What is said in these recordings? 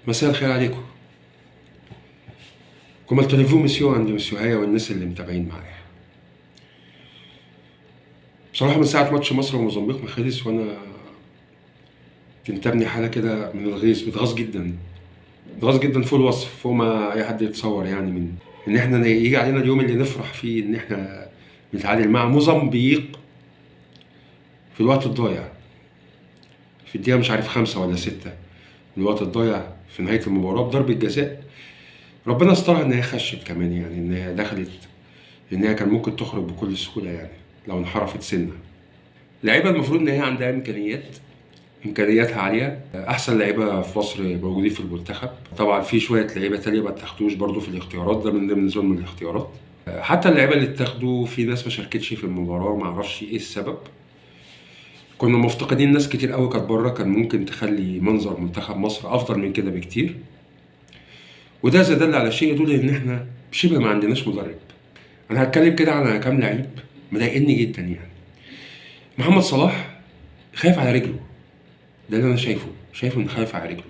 مساء الخير عليكم. كما التليفو مسيو عند مسيو هيا والناس اللي متابعين معايا. بصراحة من ساعة ماتش مصر وموزمبيق ما خلص وانا تنتابني حالة كده من الغيظ، متغاظ جدا، متغاظ جدا فوق الوصف، فوق ما اي حد يتصور، يعني من ان احنا يجي علينا اليوم اللي نفرح فيه ان احنا بنتعادل مع موزمبيق في الوقت الضايع، في الدقيقة مش عارف 5 ولا 6 من الوقت الضايع في نهاية المباراة بضربة جزاء. ربنا استرها ان هي خشت كمان، يعني ان هي دخلت، لان هي كان ممكن تخرج بكل سهولة يعني لو انحرفت سنة. اللعيبة المفروض ان هي عندها امكانياتها عالية، احسن لعيبة في مصر موجودين في المنتخب. طبعا في شوية لعيبة تانية ما اتاخدوش برضو في الاختيارات، ده من ضمن ظلم الاختيارات. حتى اللعيبة اللي اتاخدوا في ناس ما شاركتش في المباراة، ما اعرفش ايه السبب. كنا مفتقدين ناس كتير قوي كانت بره، كان ممكن تخلي منظر منتخب مصر افضل من كده بكتير. وده دل على شيء يدل ان احنا شبه ما عندناش مدرب. انا هتكلم كده على كام لعيب مضايقني جدا يعني. محمد صلاح خايف على رجله، ده اللي انا شايفه انه خايف على رجله.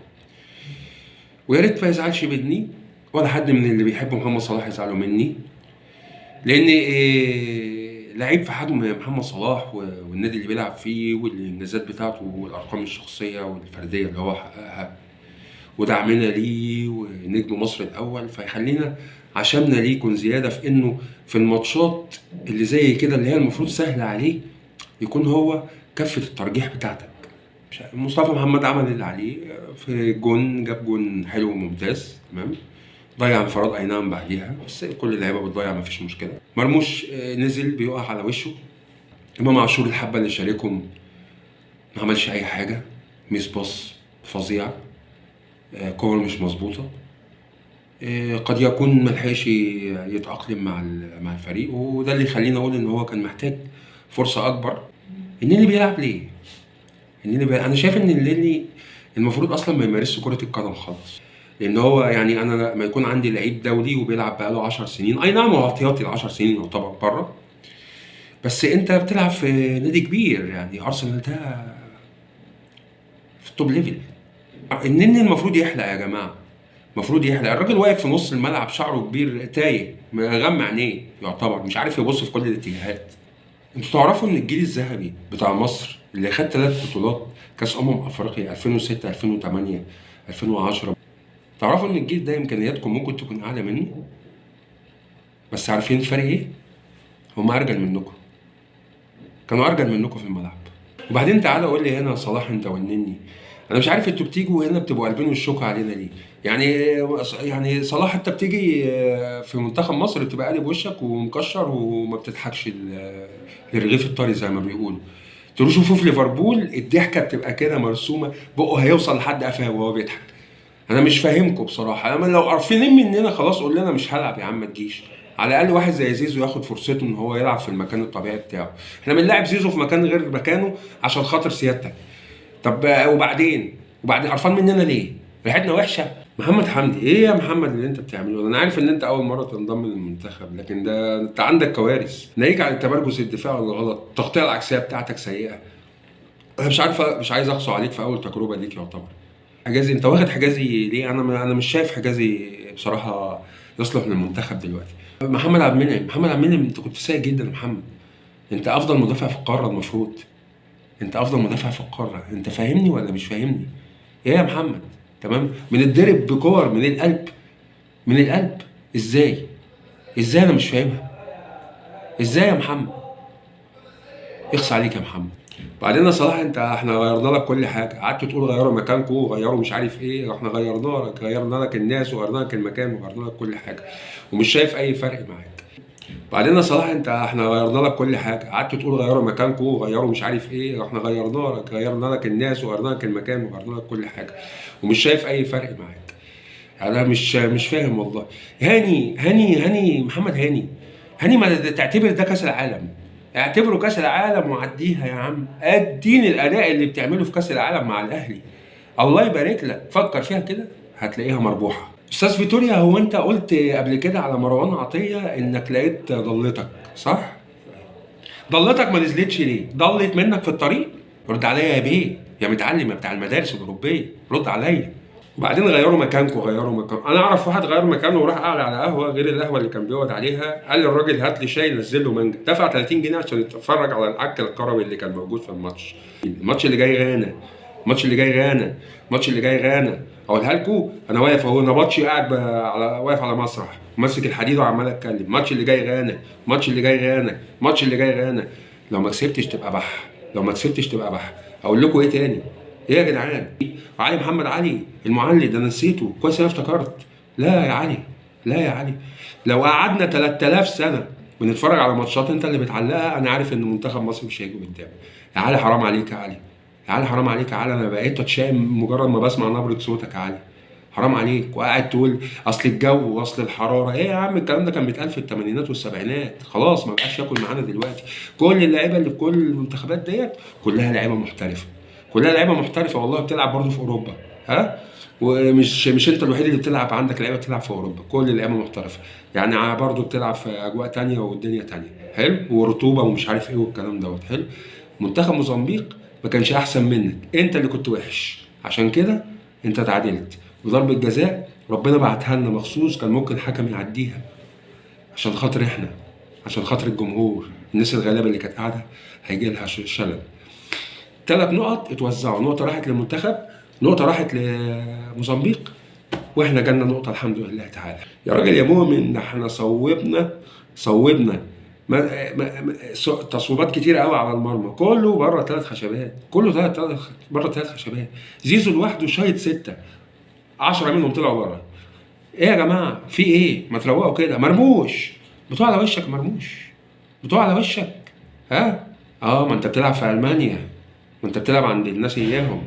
ويا ريت ما يزعلش مني ولا حد من اللي بيحبوا محمد صلاح يزعلوا مني، لان لعيب في حجم محمد صلاح والنادي اللي بيلعب فيه والانجازات بتاعته والارقام الشخصيه والفرديه اللي هو حققها ودعمنا ليه ونجم مصر الاول، فيخلينا عشمنا ليه يكون زياده في انه في الماتشات اللي زي كده اللي هي المفروض سهله عليه يكون هو كفه الترجيح بتاعتك. مصطفى محمد عمل اللي عليه في جون، جاب جون حلو وممتاز تمام، ضيع انفراد اي نعم بعديها، بس كل اللعيبه بتضيع مفيش مشكله. مرموش نزل بيقع على وشه. امام عاشور الحبه اللي شاركهم ما عملش اي حاجه، ميس باص فظيع، كور مش مظبوطه، قد يكون ملحقش يتاقلم مع الفريق، وده اللي يخلينا اقول ان هو كان محتاج فرصه اكبر. النني بيلعب ليه؟ انا شايف ان النني المفروض اصلا ما يمارسش كره القدم خالص، لان هو يعني انا لما يكون عندي لعيب دولي وبيلعب بقاله 10 سنين، اي نعم هو احتياطي ال 10 سنين يعتبر بره، بس انت بتلعب في نادي كبير، يعني ارسنال ده في التوب ليفل. النني المفروض يحلق يا جماعه، المفروض يحلق. الراجل واقف في نص الملعب، شعره كبير، تايه، مغمى عينيه، يعتبر مش عارف يبص في كل الاتجاهات. انتوا تعرفوا ان الجيل الذهبي بتاع مصر اللي خد 3 بطولات كاس افريقيا 2006 2008 2010، تعرفوا ان الجيل ده امكانياتكم ممكن تكون اعلى منه، بس عارفين الفرق ايه؟ هم ارجل منكم، كانوا ارجل منكم في الملعب. وبعدين تعالى قول لي هنا صلاح انت والنني، انا مش عارف انتوا بتيجوا هنا بتبقوا قلبين الشوكه علينا ليه؟ يعني صلاح انت بتيجي في منتخب مصر بتبقى قالب وشك ومكشر وما بتضحكش للرغيف الطري زي ما بيقولوا. تروحوا شوفوا في ليفربول الضحكه بتبقى كده مرسومه، بقه هيوصل لحد قفاه وهو بيضحك. انا مش فاهمكم بصراحه. انا لو قرفانين مننا خلاص قول لنا مش هلعب يا عم، ما تجيش. على الاقل واحد زي زيزو ياخد فرصته ان هو يلعب في المكان الطبيعي بتاعه. احنا بنلاعب زيزو في مكان غير مكانه عشان خاطر سيادتك. طب وبعدين قرفان مننا ليه؟ ريحتنا وحشه. محمد حمدي ايه يا محمد اللي انت بتعمله؟ انا عارف ان انت اول مره تنضم للمنتخب، لكن ده انت عندك كوارث، ناهيك عن التمركز الدفاعي الغلط، التغطيه العكسيه بتاعتك سيئه. انا مش عايز اقسو عليك في اول تجربه ليك يعتبر. حجازي انت واخد حجازي ليه؟ انا مش شايف حجازي بصراحه يصلح للمنتخب دلوقتي. محمد عبد المنعم انت كنت سيء جدا يا محمد. انت افضل مدافع في القاره المفروض، انت افضل مدافع في القاره. انت فاهمني ولا مش فاهمني؟ ايه يا محمد؟ تمام، بنتضرب بكور من القلب، من القلب. ازاي انا مش فاهمها؟ ازاي يا محمد؟ اخص عليك يا محمد. بعدين يا صلاح احنا غيرنا لك كل حاجه، قعدت تقول غيروا مكانكم وغيروا مش عارف ايه، احنا غيرنا لك الناس وغيرنا لك المكان وغيرنا لك كل حاجه ومش شايف اي فرق معاك. بعدين يا صلاح احنا غيرنا لك كل حاجه، قعدت تقول غيروا مكانكم وغيروا مش عارف ايه، احنا غيرنا لك الناس وغيرنا لك المكان وغيرنا لك كل حاجه ومش شايف اي فرق معاك. انا مش فاهم والله. هاني محمد هاني ما تعتبر ده كاس العالم، اعتبره كاس العالم وعديها يا عم. اديني الاداء اللي بتعمله في كاس العالم مع الاهلي، الله يبارك لك. فكر فيها كده هتلاقيها مربوحه. استاذ فيتوريا، هو انت قلت قبل كده على مروان عطيه انك لقيت ضلتك، صح؟ ضلتك ما نزلتش ليه؟ ضلت منك في الطريق؟ رد عليا يا بيه، يا متعلم يا بتاع المدارس الاوروبيه، رد عليا. وبعدين غيروا مكانكم، غيروا مكان. انا اعرف واحد غير مكانه وراح قاعد على قهوه غير القهوه اللي كان بيقعد عليها، قال للراجل هات لي شاي نزل له مانجا، دفع 30 جنيه عشان يتفرج على العك الكروي اللي كان موجود في الماتش. الماتش اللي جاي غانا، الماتش اللي جاي غانا، الماتش اللي جاي غانا. اقولها لكم، انا واقف اهو، نبطشي قاعد على واقف على مسرح ماسك الحديد وعمال اتكلم. الماتش اللي جاي غانا، الماتش اللي جاي غانا، الماتش اللي جاي غانا. لو ما كسبتش تبقى بح، لو ما كسبتش تبقى بح. اقول لكم ايه تاني؟ ايه يا جدعان؟ وعلي محمد علي المعلق ده انا نسيته، كويس انا افتكرت. لا يا علي، لا يا علي، لو قعدنا 3000 سنه بنتفرج على ماتشات انت اللي بتعلقها، انا عارف ان منتخب مصر مش هيجي قدام. يا علي حرام عليك يا علي، يا علي حرام عليك يا علي، انا بقيت اتشائم مجرد ما بسمع نبره صوتك يا علي. حرام عليك، وقاعد تقول اصل الجو واصل الحراره. ايه يا عم الكلام ده كان بيتقال في الثمانينات والسبعينات، خلاص ما بقاش ياكل معانا دلوقتي. كل اللعيبه اللي في كل المنتخبات ديت كلها لعيبه محترفه، كلها لعيبه محترفه والله، بتلعب برضه في اوروبا. ها، ومش انت الوحيد اللي بتلعب، عندك لعيبه بتلعب في اوروبا، كل اللعيبه محترفه. يعني برضه بتلعب في اجواء تانية والدنيا تانية، حلو، ورطوبه ومش عارف ايه والكلام دوت، حلو. منتخب موزمبيق ما كانش احسن منك، انت اللي كنت وحش، عشان كده انت اتعادلت بضربه جزاء ربنا بعتها لنا مخصوص، كان ممكن الحكم يعديها عشان خاطر احنا، عشان خاطر الجمهور، الناس الغلابه اللي كانت قاعده هيجي لها شلل. 3 نقط اتوزعوا، نقطه راحت للمنتخب، نقطه راحت لموزمبيق، واحنا جالنا نقطه الحمد لله تعالى. يا راجل يا مؤمن، ده احنا صوبنا تصويبات كتير قوي على المرمى، كله بره 3 خشبات، كله بره 3 خشبات. زيزو لوحده شايط 6، 10 منهم طلعوا بره. ايه يا جماعه في ايه؟ ما تروقوا كده. مرموش، بتوع على وشك مرموش، بتوع على وشك. ها، ما انت بتلعب في المانيا، ما انت بتلعب عند الناس اياهم.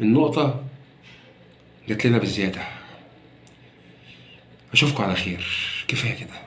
النقطه جت لنا بالزياده. اشوفكم على خير، كفايه كده.